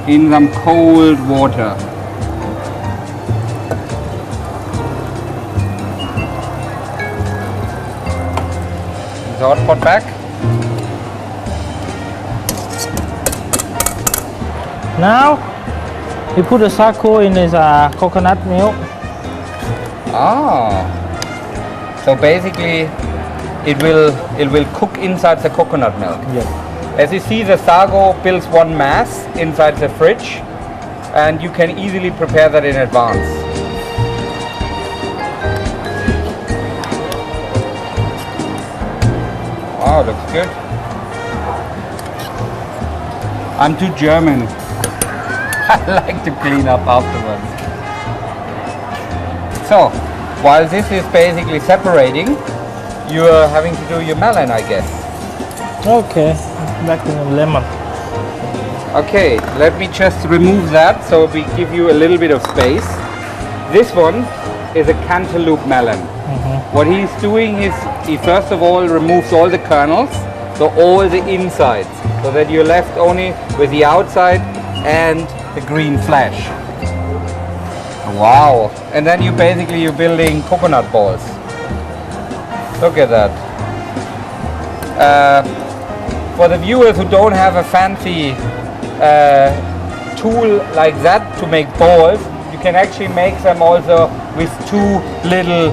in some cold water. The hot pot back. Now you put the sako in this coconut milk. Ah, so basically it will cook inside the coconut milk. Yes. As you see, the sago builds one mass inside the fridge, and you can easily prepare that in advance. Oh, looks good. I'm too German. I like to clean up afterwards. So, while this is basically separating, you are having to do your melon, I guess. Okay, back to the lemon. Okay, let me just remove that so we give you a little bit of space. This one is a cantaloupe melon. What he's doing is he first of all removes all the kernels, so all the insides, so that you're left only with the outside and the green flesh. Wow! And then you're building coconut balls. Look at that. For the viewers who don't have a fancy tool like that to make balls, you can actually make them also with two little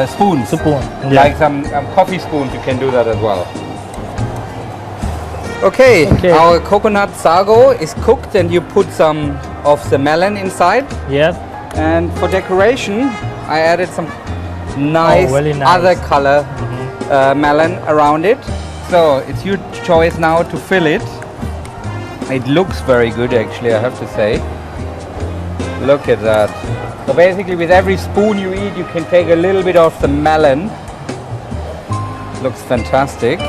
spoons. Like some coffee spoons, you can do that as well. Okay, our coconut sago is cooked and you put some of the melon inside. Yes. And for decoration, I added some nice, very nice. other color melon around it. So it's your choice now to fill it. It looks very good actually, I have to say. Look at that. So basically with every spoon you eat, you can take a little bit of the melon. Looks fantastic.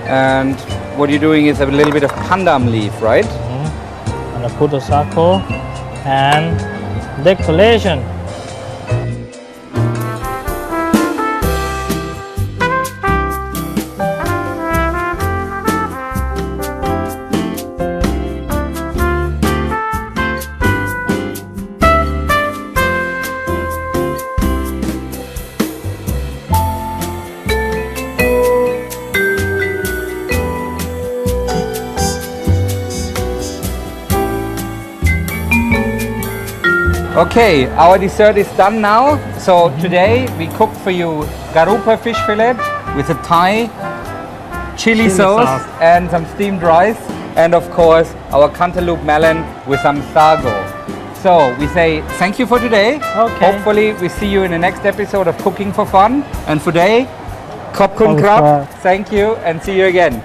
And what you're doing is a little bit of pandan leaf, right? And I put the sako and decoration. Okay, our dessert is done now. So today we cooked for you garupa fish fillet with a Thai chili sauce and some steamed rice, and of course our cantaloupe melon with some sago. So we say thank you for today. Okay. Hopefully we see you in the next episode of Cooking for Fun. And for today, khop kun krap. Thank you and see you again.